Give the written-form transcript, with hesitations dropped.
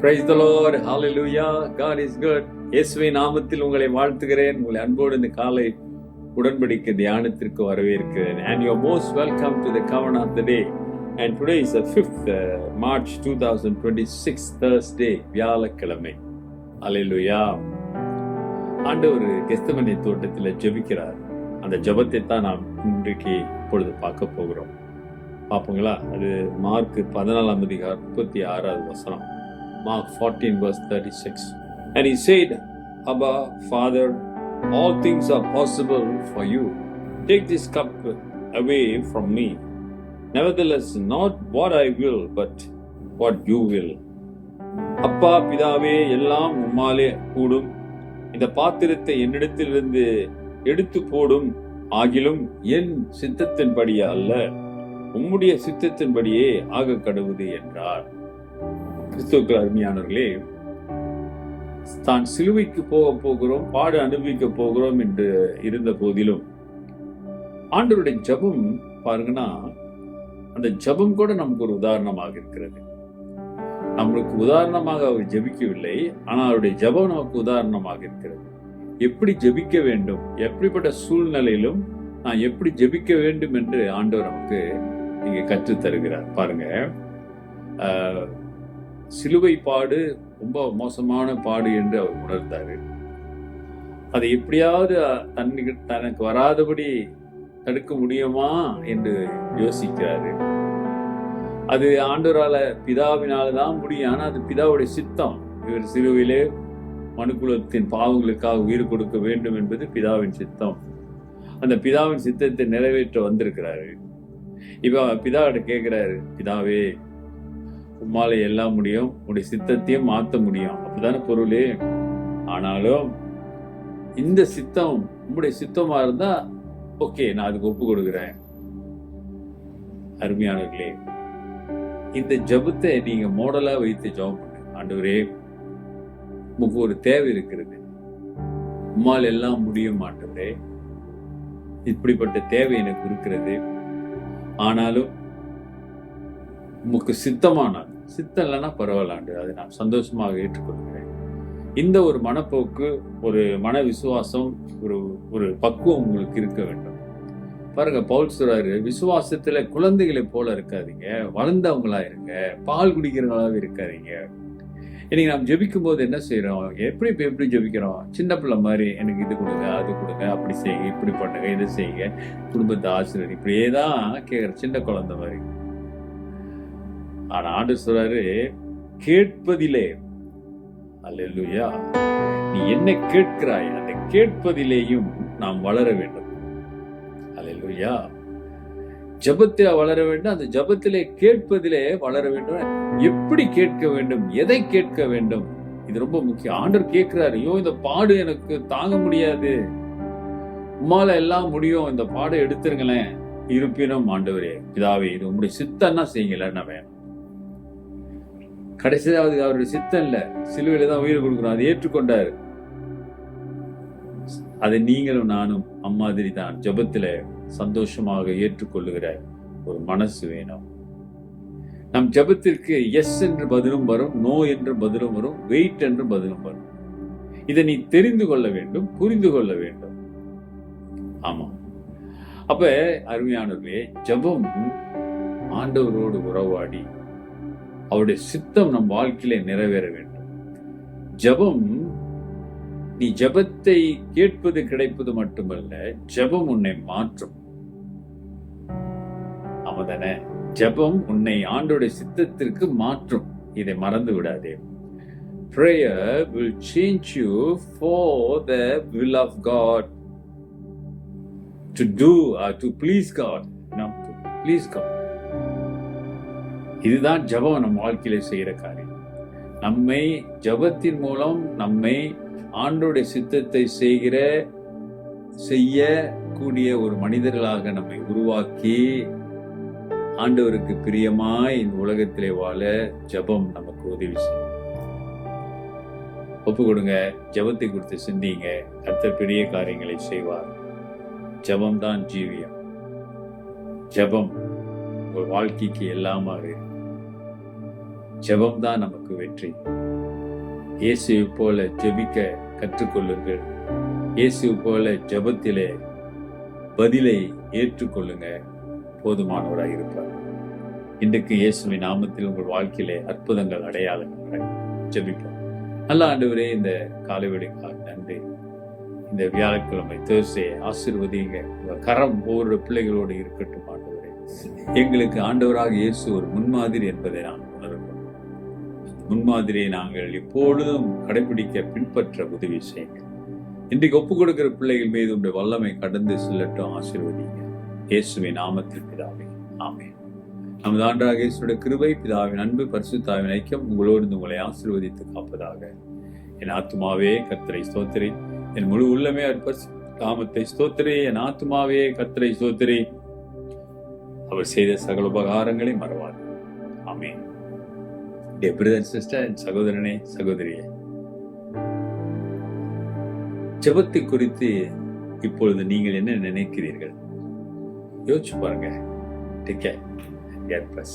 Praise the Lord. Hallelujah. God is good. இயேசுவின் நாமத்தில் உங்களை வாழ்த்துகிறேன். உங்களை அன்போடு இந்த காலை உடன்படிக்கை தியானத்திற்கு வரவேற்கிறேன். And you're most welcome to the covenant of the day. And today is the 5th March 2026 Thursday, வியாழக்கிழமை. Hallelujah. ஆண்டவர் கெத்செமனே தோட்டத்தில் ஜெபிக்கிறார். அந்த ஜெபத்தை தான் நாம் இன்றைக்கு இப்பொழுது பார்க்க போகிறோம். பார்ப்போங்களா? அது மார்க் 14 அதிகாரம் 36வது வசனம். Mark 14 verse 36. And he said, Abba, Father, all things are possible for you. Take this cup away from me. Nevertheless, not what I will, but what you will. அப்பா பிதாவே, எல்லாம் உம்மாலே கூடும். இந்த பாத்திரத்தை என்னிடத்திலிருந்து எடுத்து போடும். ஆகிலும் என் சித்தத்தின்படியே அல்ல, உம்முடைய சித்தத்தின்படியே ஆக கடவுது என்றார். கிறிஸ்துவுக்கு அருமையானவர்களே, தான் சிலுவைக்கு போகிறோம், பாடு அனுபவிக்க போகிறோம் என்று இருந்த போதிலும் ஆண்டவருடைய ஜெபம் பாருங்கன்னா, அந்த ஜெபம் கூட நமக்கு ஒரு உதாரணமாக இருக்கிறது. நம்மளுக்கு உதாரணமாக அவர் ஜெபிக்கவில்லை, ஆனால் அவருடைய ஜெபம் நமக்கு உதாரணமாக இருக்கிறது. எப்படி ஜெபிக்க வேண்டும், எப்படிப்பட்ட சூழ்நிலையிலும் நான் எப்படி ஜெபிக்க வேண்டும் என்று ஆண்டவர் நமக்கு இங்கே கற்றுத் தருகிறார். பாருங்க, சிலுவை பாடு ரொம்ப மோசமான பாடு என்று அவர் உணர்ந்தாரு. அதை எப்படியாவது தனக்கு வராதபடி தடுக்க முடியுமா என்று யோசிக்கிறாரு. அது ஆண்டவரால பிதாவினால்தான் முடியும். ஆனா அது பிதாவுடைய சித்தம். இவர் சிலுவையிலே மனுக்குலத்தின் பாவங்களுக்காக உயிர் கொடுக்க வேண்டும் என்பது பிதாவின் சித்தம். அந்த பிதாவின் சித்தத்தை நிறைவேற்ற வந்திருக்கிறாரு. இப்ப பிதாவிட்ட கேட்கிறாரு, பிதாவே, உம்மால எல்லாம் முடியும், உடைய சித்தத்தையும் மாற்ற முடியும், அப்படித்தானே பொருளே. ஆனாலும் இந்த சித்தம் உம்முடைய சித்தமா இருந்தா ஓகே, நான் அதுக்கு ஒப்பு கொடுக்கிறேன். அருமையானவர்களே, இந்த ஜெபத்தை நீங்க மாடலா வைத்து ஜெபம் பண்ணுங்க. ஆண்டவரே, உங்களுக்கு ஒரு தேவை இருக்கிறது, உம்மால் எல்லாம் முடியும் ஆண்டவரே, இப்படிப்பட்ட தேவை எனக்கு இருக்கிறது. ஆனாலும் உமக்கு சித்தமானால், சித்தம் இல்லைன்னா பரவாயில்லாண்டு, அதை நான் சந்தோஷமாக ஏற்றுக்கொள்கிறேன். இந்த ஒரு மனப்போக்கு, ஒரு மன விசுவாசம், ஒரு பக்குவம் உங்களுக்கு இருக்க வேண்டும். பாருங்க, பவுல் சொல்றாரு, விசுவாசத்துல குழந்தைகளை போல இருக்காதீங்க, வளர்ந்தவங்களா இருங்க, பால் குடிக்கிறவங்களாவே இருக்காதீங்க. இன்னைக்கு நாம் ஜெபிக்கும் போது என்ன செய்யறோம், எப்படி ஜெபிக்கிறோம்? சின்ன பிள்ளை மாதிரி, எனக்கு இது கொடுங்க, அது கொடுங்க, அப்படி செய்யுங்க, இப்படி பண்ணுங்க, இதை செய்யுங்க, குடும்பத்தை ஆசிரியர், இப்படியே தான் கேட்கிற சின்ன குழந்தை மாதிரி. ஆனா ஆண்டவர் சொல்றாரு, கேட்பதிலே, அல்லேலூயா, நீ என்ன கேட்கிறாய் அந்த கேட்பதிலேயும் நாம் வளர வேண்டும். அல்லேலூயா, ஜெபத்தை வளர வேண்டும், அந்த ஜெபத்திலே கேட்பதிலே வளர வேண்டும். எப்படி கேட்க வேண்டும், எதை கேட்க வேண்டும், இது ரொம்ப முக்கியம். ஆண்டவர் கேட்கிறாரு, ஐயோ இந்த பாடு எனக்கு தாங்க முடியாது, உம்மால எல்லாம் முடியும், இந்த பாடை எடுத்துருங்களேன். இருப்பினும் ஆண்டவரே, பிதாவே, இது உங்களுடைய சித்தம்னா செய்யுங்களேன், என்ன வேணும். கடைசியாவது அவருடைய சித்தம் இல்ல, சிலுவையில தான் உயிர் கொடுக்கணும், அதை ஏற்றுக்கொண்டாரு. அதை நீங்களும் நானும் அம்மாதிரி தான் ஜெபத்துல சந்தோஷமாக ஏற்றுக்கொள்ளுகிற ஒரு மனசு வேணும். நம் ஜெபத்திற்கு எஸ் என்று பதிலும் வரும், நோ என்று பதிலும் வரும், வெயிட் என்று பதிலும் வரும். இதை நீ தெரிந்து கொள்ள வேண்டும், புரிந்து கொள்ள வேண்டும். ஆமா, அப்ப அருமையானவர்களே, ஜெபம் ஆண்டவரோடு உறவாடி அவருடைய சித்தம் நம் வாழ்க்கையில நிறைவேற வேண்டும். ஜெபம், நீ ஜெபத்தை கேட்பது கிடைப்பது மட்டுமல்ல, ஜெபம் உன்னை மாற்றும். அவதானே, ஜெபம் உன்னை ஆண்டவருடைய சித்தத்திற்கு மாற்றும். இதை மறந்து விடாதே. Prayer will change you for the will of God, to do or to please God, not to please God. இதுதான் ஜெபம் நம் வாழ்க்கையில செய்யற காரியம். நம்மை ஜெபத்தின் மூலம் நம்மை ஆண்டவருடைய சித்தத்தை செய்யக்கூடிய ஒரு மனிதர்களாக நம்மை உருவாக்கி ஆண்டவருக்கு பிரியமாய் இந்த உலகத்திலே வாழ ஜெபம் நமக்கு உதவி செய்யும். ஒப்பு கொடுங்க, ஜெபத்தை குறித்து சிந்திங்க, கர்த்தர் பெரிய காரியங்களை செய்வார். ஜெபம் தான் ஜீவியம். ஜெபம் உங்கள் வாழ்க்கைக்கு எல்லாமாக ஜெபம்தான் நமக்கு வெற்றி. இயேசுவை போல ஜெபிக்க கற்றுக்கொள்ளுங்கள். இயேசுவை போல ஜெபத்திலே பதிலை ஏற்றுக்கொள்ளுங்க. போதுமானவராக இருப்பார். இன்றைக்கு இயேசுவின் நாமத்தில் உங்கள் வாழ்க்கையிலே அற்புதங்கள் அடையாளங்கள் ஜெபிப்போம். நல்ல ஆண்டவரே, இந்த காலைவெளிக்காக நன்றி. இந்த வியாழக்கிழமை தேர்ஸ்டே ஆசீர்வதிங்க. உங்கள் கரம் ஒவ்வொரு பிள்ளைகளோடு இருக்கட்டும் ஆண்டவரே. எங்களுக்கு ஆண்டவராக இயேசு ஒரு முன்மாதிரி என்பதை நான் உணர்கிறோம். முன்மாதிரியை நாங்கள் எப்பொழுதும் கடைபிடிக்க பின்பற்ற உதவி செய்யுங்க. இன்றைக்கு ஒப்புக் கொடுக்கிற பிள்ளைகள் மீது உடைய வல்லமை கடந்து செல்லட்டும். ஆசீர்வதிங்க. இயேசுவின் நாமத்தில் பிதாவே, ஆமென். நமது ஆண்டவராகிய இயேசுவுடைய கிருபை, பிதாவின் அன்பு, பரிசுத்த ஆவியின் ஐக்கியம் உங்களோடு உங்களை ஆசீர்வதித்து காப்பதாக. என் ஆத்துமாவே கர்த்தரை ஸ்தோத்திரி, என் முழு உள்ளமே நாமத்தை ஸ்தோத்திரி. என் ஆத்துமாவே கர்த்தரை ஸ்தோத்திரி, அவர் செய்த சகல உபகாரங்களை மறவாது. ஆமென். Dear brother and sister, என் சகோதரனே சகோதரியே, ஜெபத்தை குறித்து இப்பொழுது நீங்கள் என்ன நினைக்கிறீர்கள்? யோசிச்சு பாருங்க. Take care and God bless.